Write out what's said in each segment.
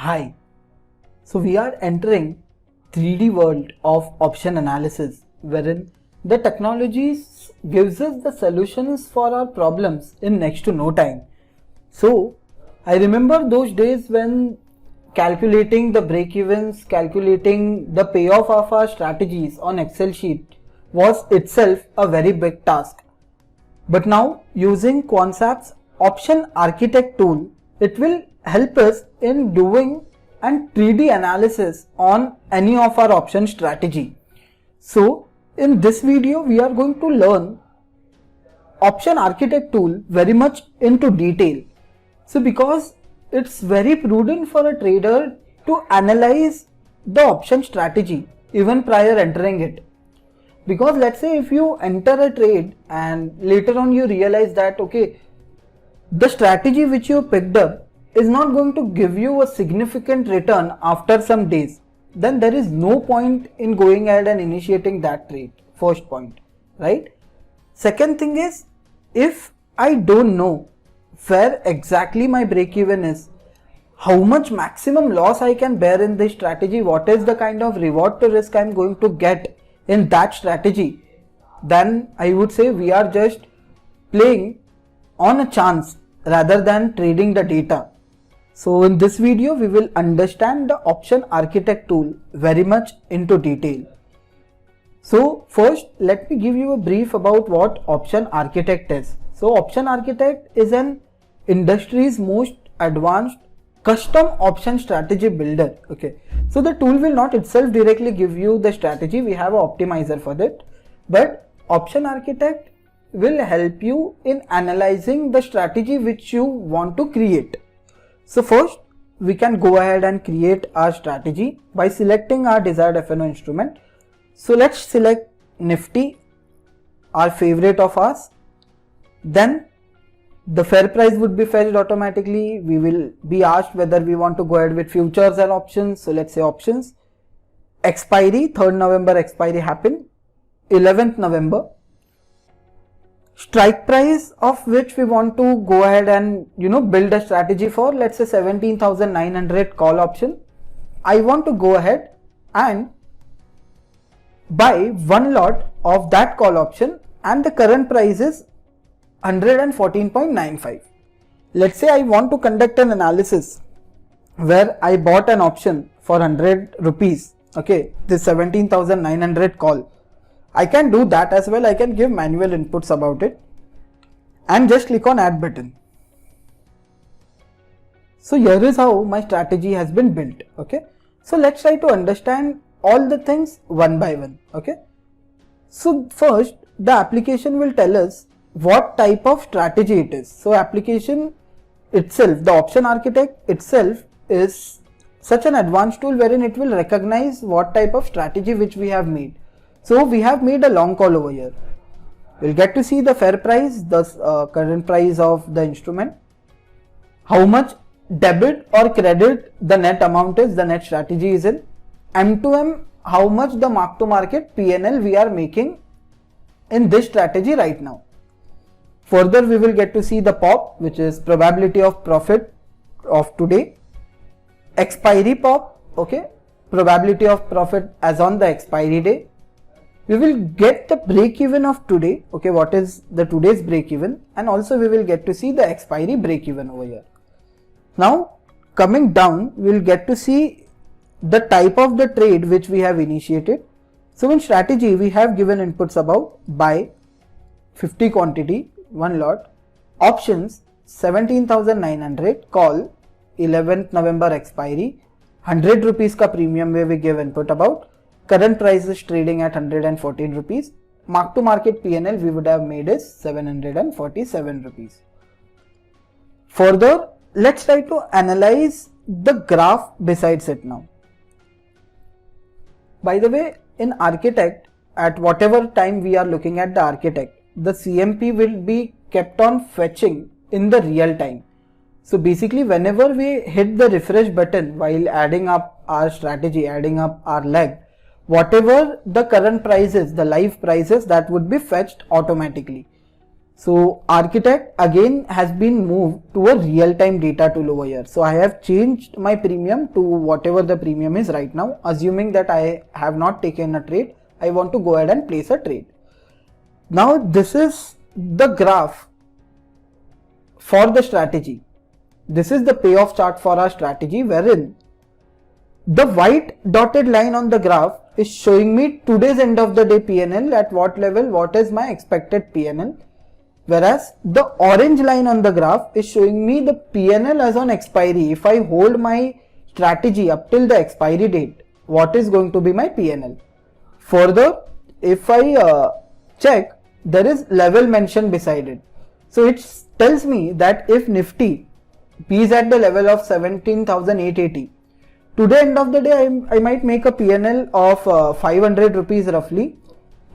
Hi. So we are entering 3D world of option analysis, wherein the technologies gives us the solutions for our problems in next to no time. So I remember those days when calculating the break-evens, calculating the payoff of our strategies on Excel sheet was itself a very big task. But now using Quantsap's option architect tool, it will help us in doing and 3D analysis on any of our option strategy. So in this video we are going to learn option architect tool very much into detail. So because it's very prudent for a trader to analyze the option strategy even prior entering it. Because let's say if you enter a trade and later on you realize that okay, the strategy which you picked up is not going to give you a significant return after some days, then there is no point in going ahead and initiating that trade. First point, right? Second thing is, if I don't know where exactly my break even is, how much maximum loss I can bear in this strategy, what is the kind of reward to risk I'm going to get in that strategy, then I would say we are just playing on a chance rather than trading the data. So in this video we will understand the option architect tool very much into detail. So first let me give you a brief about what option architect is. So option architect is an industry's most advanced custom option strategy builder. Okay, so the tool will not itself directly give you the strategy, we have an optimizer for that, but option architect will help you in analyzing the strategy which you want to create. So first we can go ahead and create our strategy by selecting our desired F&O instrument. So let's select Nifty, our favorite of ours. Then the fair price would be fetched automatically. We will be asked whether we want to go ahead with futures and options. So let's say options. Expiry, 3rd November expiry happened, 11th November. Strike price of which we want to go ahead and build a strategy for, let's say 17,900 call option. I want to go ahead and buy one lot of that call option and the current price is 114.95. Let's say I want to conduct an analysis where I bought an option for 100 rupees. Okay, this 17,900 call. I can do that as well. I can give manual inputs about it and just click on add button. So here is how my strategy has been built. Okay, so let's try to understand all the things one by one. Okay, so first the application will tell us what type of strategy it is. So application itself, the option architect itself is such an advanced tool wherein it will recognize what type of strategy which we have made. So we have made a long call over here. We'll get to see the fair price, the current price of the instrument, how much debit or credit the net amount is, the net strategy is in, M2M, how much the mark to market PNL we are making in this strategy right now. Further we will get to see the POP, which is probability of profit of today, expiry POP, okay, probability of profit as on the expiry day. We will get the break even of today, okay, what is the today's break even, and also we will get to see the expiry break even over here. Now coming down, we will get to see the type of the trade which we have initiated. So in strategy we have given inputs about buy 50 quantity, one lot, options 17,900, call 11th November expiry, 100 rupees ka premium where we give input about, current price is trading at 114 rupees, mark to market PNL we would have made is 747 rupees. Further, let's try to analyze the graph besides it now. By the way, in architect, at whatever time we are looking at the architect, the CMP will be kept on fetching in the real time. So basically whenever we hit the refresh button while adding up our strategy, adding up our leg, whatever the current price is, the live prices, that would be fetched automatically. So architect again has been moved to a real-time data tool over here. So I have changed my premium to whatever the premium is right now, assuming that I have not taken a trade. I want to go ahead and place a trade. Now this is the graph for the strategy. This is the payoff chart for our strategy, wherein the white dotted line on the graph is showing me today's end of the day PNL, at what level, what is my expected PNL. Whereas the orange line on the graph is showing me the PNL as on expiry. If I hold my strategy up till the expiry date, what is going to be my PNL. Further, if I check, there is level mentioned beside it. So it tells me that if Nifty is at the level of 17,880, today end of the day I might make a PNL of 500 rupees roughly.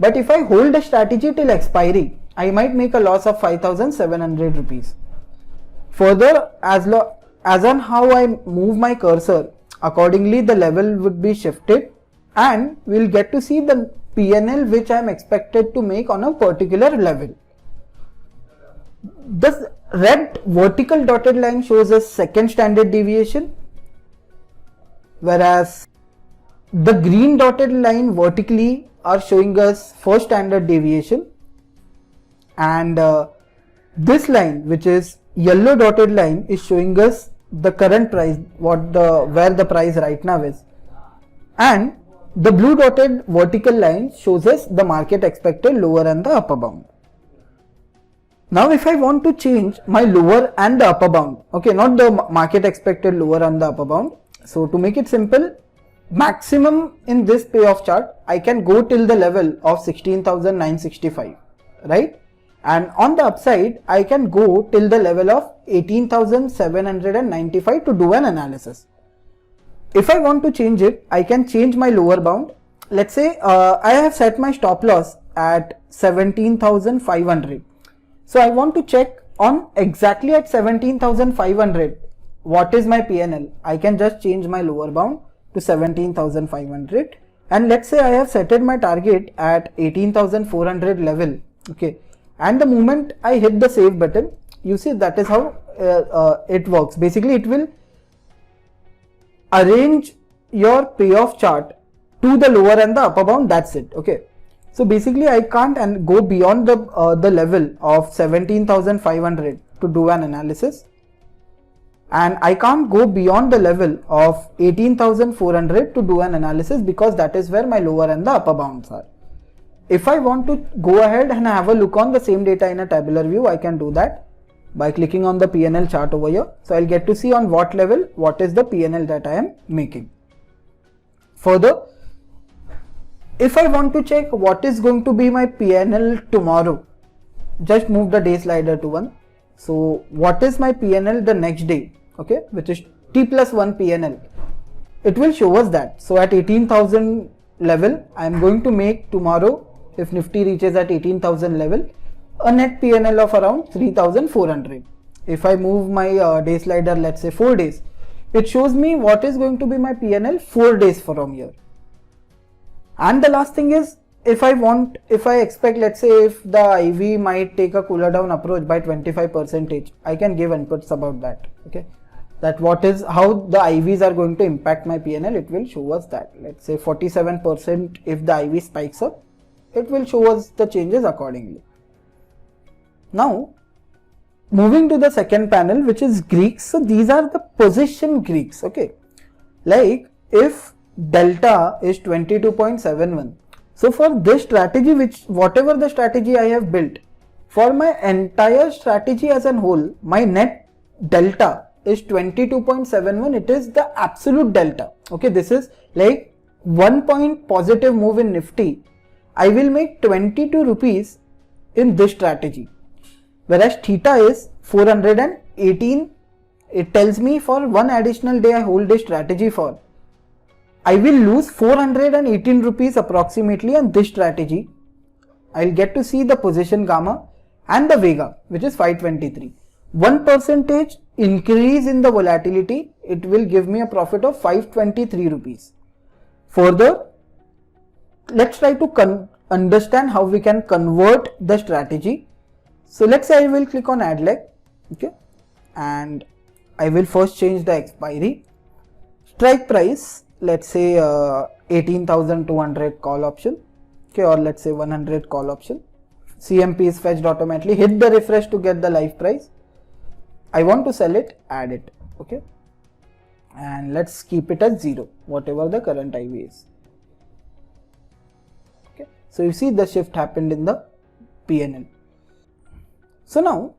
But if I hold the strategy till expiry, I might make a loss of 5,700 rupees. Further, as on how I move my cursor, accordingly the level would be shifted and we'll get to see the PNL which I am expected to make on a particular level. This red vertical dotted line shows a second standard deviation, whereas the green dotted line vertically are showing us first standard deviation, and this line, which is yellow dotted line, is showing us the current price, where the price right now is, and the blue dotted vertical line shows us the market expected lower and the upper bound. Now if I want to change my lower and the upper bound, okay, not the market expected lower and the upper bound. So to make it simple, maximum in this payoff chart, I can go till the level of 16,965, right? And on the upside, I can go till the level of 18,795 to do an analysis. If I want to change it, I can change my lower bound. Let's say I have set my stop loss at 17,500. So I want to check on exactly at 17,500 what is my PNL. I can just change my lower bound to 17,500, and let's say I have set my target at 18,400 level, okay, and the moment I hit the save button, you see that is how it works. Basically it will arrange your payoff chart to the lower and the upper bound, that's it, okay. So basically I can't go beyond the level of 17,500 to do an analysis, and I can't go beyond the level of 18,400 to do an analysis, because that is where my lower and the upper bounds are. If I want to go ahead and have a look on the same data in a tabular view, I can do that by clicking on the PNL chart over here. So I'll get to see on what level what is the PNL that I am making. Further, if I want to check what is going to be my PNL tomorrow, just move the day slider to 1. So what is my PNL the next day, okay, which is T+1 PNL. It will show us that. So at 18,000 level, I am going to make tomorrow, if Nifty reaches at 18,000 level, a net PNL of around 3,400. If I move my day slider, let's say 4 days, it shows me what is going to be my PNL 4 days from here. And the last thing is, if I expect, let's say if the IV might take a cooler down approach by 25%, I can give inputs about that, okay, that how the IVs are going to impact my PNL. It will show us that, let's say 47%, if the IV spikes up, it will show us the changes accordingly. Now moving to the second panel, which is Greeks. So these are the position Greeks, okay, like if delta is 22.71. So for this strategy, whatever the strategy I have built, for my entire strategy as a whole, my net delta is 22.71. It is the absolute delta, okay. This is like 1 point positive move in Nifty, I will make 22 rupees in this strategy, whereas theta is 418. It tells me for one additional day I hold this strategy for, I will lose 418 rupees approximately on this strategy. I'll get to see the position gamma and the vega, which is 523. 1% increase in the volatility, it will give me a profit of 523 rupees. Further, let's try to understand how we can convert the strategy. So let's say I will click on add leg, okay, and I will first change the expiry. Strike price, let's say 18,200 call option, okay, or let's say 100 call option. CMP is fetched automatically. Hit the refresh to get the live price. I want to sell it, add it, okay, and let's keep it as 0, whatever the current IV is. Okay, so you see the shift happened in the PNL. So now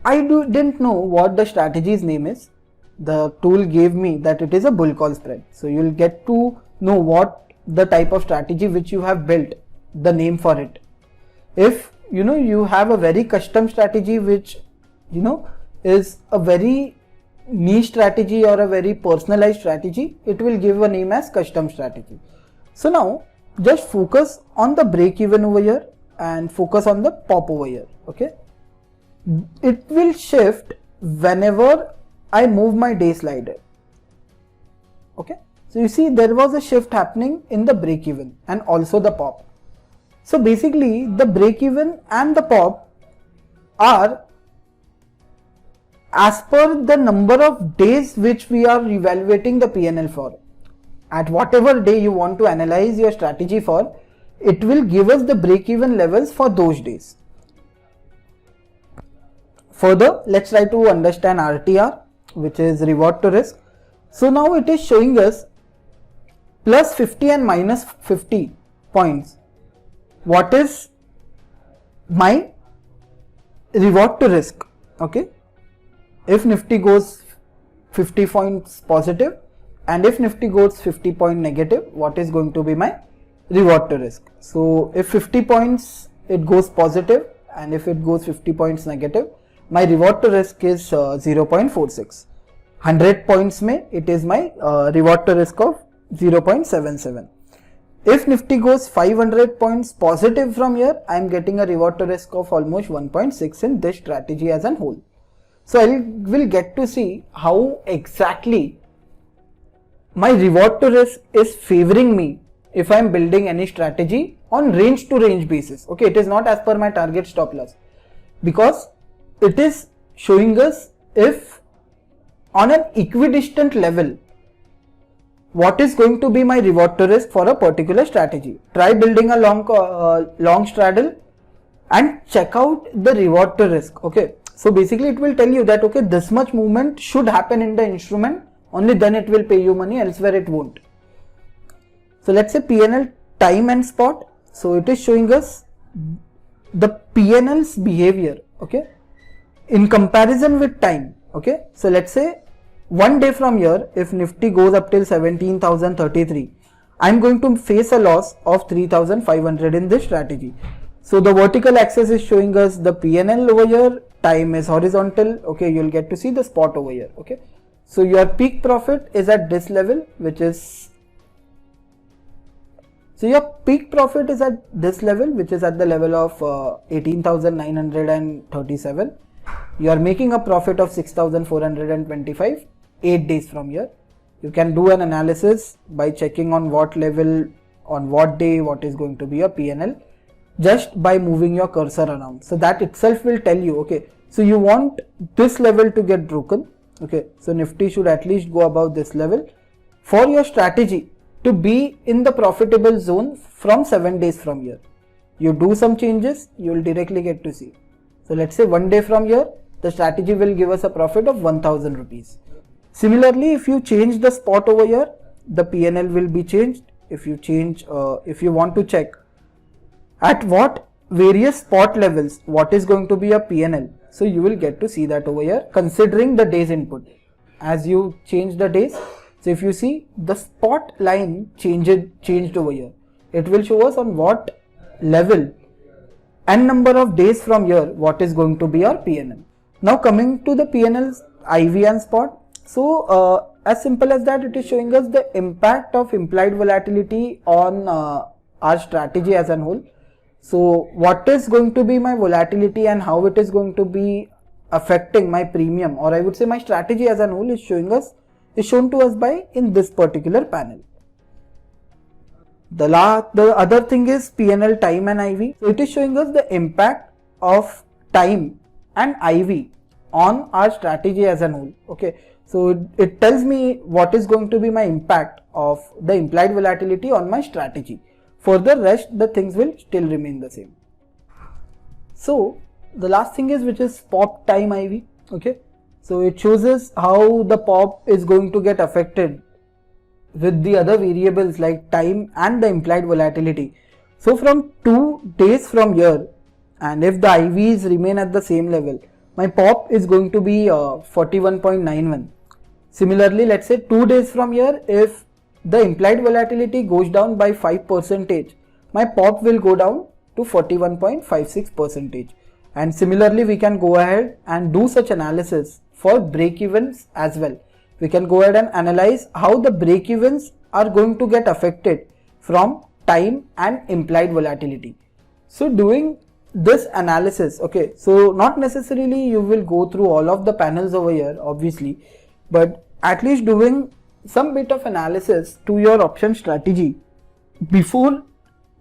I didn't know what the strategy's name is. The tool gave me that it is a bull call spread. So you'll get to know what the type of strategy which you have built, the name for it. If you have a very custom strategy which is a very niche strategy or a very personalized strategy, it will give a name as custom strategy. So now just focus on the break even over here and focus on the pop over here, okay. It will shift whenever I move my day slider, okay. So you see there was a shift happening in the break even and also the pop. So basically the break even and the pop are as per the number of days which we are evaluating the PNL for. At whatever day you want to analyze your strategy for, it will give us the break even levels for those days. Further, let's try to understand RTR, which is reward to risk. So now it is showing us plus 50 and minus 50 points. What is my reward to risk? Okay. If Nifty goes 50 points positive and if Nifty goes 50 point negative, what is going to be my reward to risk? So if 50 points it goes positive and if it goes 50 points negative, my reward to risk is 0.46. 100 points mein it is my reward to risk of 0.77. If Nifty goes 500 points positive from here, I am getting a reward to risk of almost 1.6 in this strategy as a whole. So I will get to see how exactly my reward to risk is favoring me if I am building any strategy on range to range basis. Okay, it is not as per my target stop loss, because it is showing us if on an equidistant level what is going to be my reward to risk for a particular strategy. Try building a long straddle and check out the reward to risk. Okay, so basically it will tell you that okay, this much movement should happen in the instrument, only then it will pay you money, elsewhere it won't. So let's say PNL time and spot. So it is showing us the PNL's behavior, okay, in comparison with time. Okay, so let's say one day from here, if Nifty goes up till 17,033, I am going to face a loss of 3,500 in this strategy. So the vertical axis is showing us the PNL over here, time is horizontal. Okay, you'll get to see the spot over here. Okay, so your peak profit is at this level, which is at the level of 18,937. You are making a profit of 6,425 8 days from here. You can do an analysis by checking on what level, on what day, what is going to be your PNL, just by moving your cursor around. So that itself will tell you, okay, so you want this level to get broken. Okay, so Nifty should at least go above this level for your strategy to be in the profitable zone from 7 days from here. You do some changes, you will directly get to see. So let's say 1 day from here, the strategy will give us a profit of 1,000 rupees. Similarly, if you change the spot over here, the PNL will be changed. If you change, if you want to check at what various spot levels, what is going to be a PNL. So you will get to see that over here, considering the day's input. As you change the days, so if you see the spot line changed over here, it will show us on what level and number of days from here, what is going to be our PNL. Now coming to the PNL's IV and spot. So as simple as that, it is showing us the impact of implied volatility on our strategy as a whole. So what is going to be my volatility and how it is going to be affecting my premium, or I would say my strategy as a whole, is shown to us by in this particular panel. The other thing is PNL time and IV. So it is showing us the impact of time and IV on our strategy as a whole. Okay, so it tells me what is going to be my impact of the implied volatility on my strategy. For the rest, the things will still remain the same. So the last thing is, which is pop time IV. Okay, so it shows us how the pop is going to get affected with the other variables like time and the implied volatility. So from 2 days from here, and if the IVs remain at the same level, my pop is going to be 41.91. Similarly, let's say 2 days from here, if the implied volatility goes down by 5%, my pop will go down to 41.56%. And similarly, we can go ahead and do such analysis for break-evens as well. We can go ahead and analyze how the break-evens are going to get affected from time and implied volatility. So doing this analysis, okay, so not necessarily you will go through all of the panels over here, obviously, but at least doing some bit of analysis to your option strategy before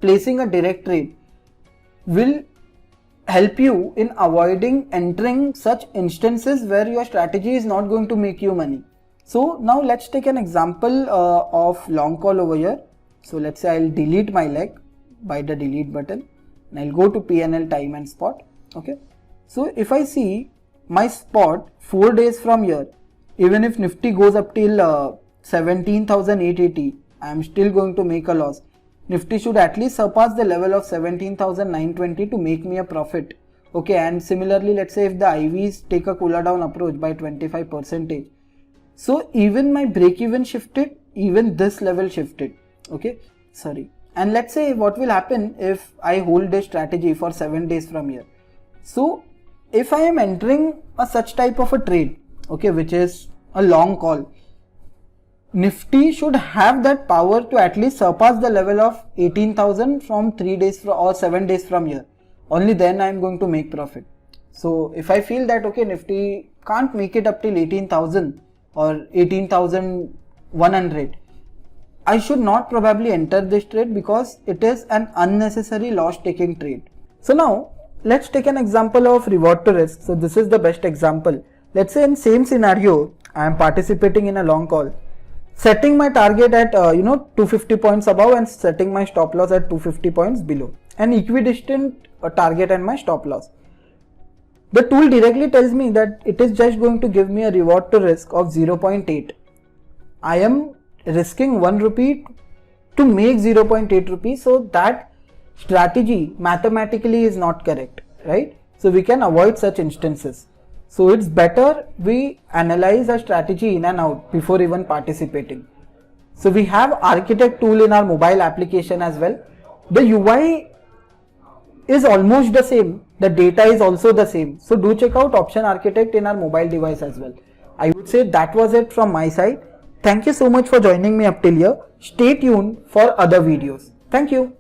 placing a direct trade will help you in avoiding entering such instances where your strategy is not going to make you money. So now let's take an example of long call over here. So let's say I'll delete my leg by the delete button, and I'll go to PNL time and spot. Okay, so if I see my spot 4 days from here, even if Nifty goes up till 17,880, I am still going to make a loss. Nifty should at least surpass the level of 17,920 to make me a profit. Okay, and similarly, let's say if the IVs take a cooler down approach by 25%, so even my break even shifted, even this level shifted. Okay, sorry. And let's say what will happen if I hold this strategy for 7 days from here. So if I am entering a such type of a trade, okay, which is a long call, Nifty should have that power to at least surpass the level of 18,000 from 3 days or 7 days from here. Only then I am going to make profit. So if I feel that, okay, Nifty can't make it up till 18,000 or 18,100, I should not probably enter this trade because it is an unnecessary loss taking trade. So now let's take an example of reward to risk. So this is the best example. Let's say in same scenario, I am participating in a long call, setting my target at 250 points above and setting my stop loss at 250 points below, an equidistant target and my stop loss. The tool directly tells me that it is just going to give me a reward to risk of 0.8. I am risking 1 rupee to make 0.8 rupees, so that strategy mathematically is not correct, right? So we can avoid such instances. So it's better we analyze a strategy in and out before even participating. So we have Architect tool in our mobile application as well. The UI is almost the same. The data is also the same. So do check out Option Architect in our mobile device as well. I would say that was it from my side. Thank you so much for joining me up till here. Stay tuned for other videos. Thank you.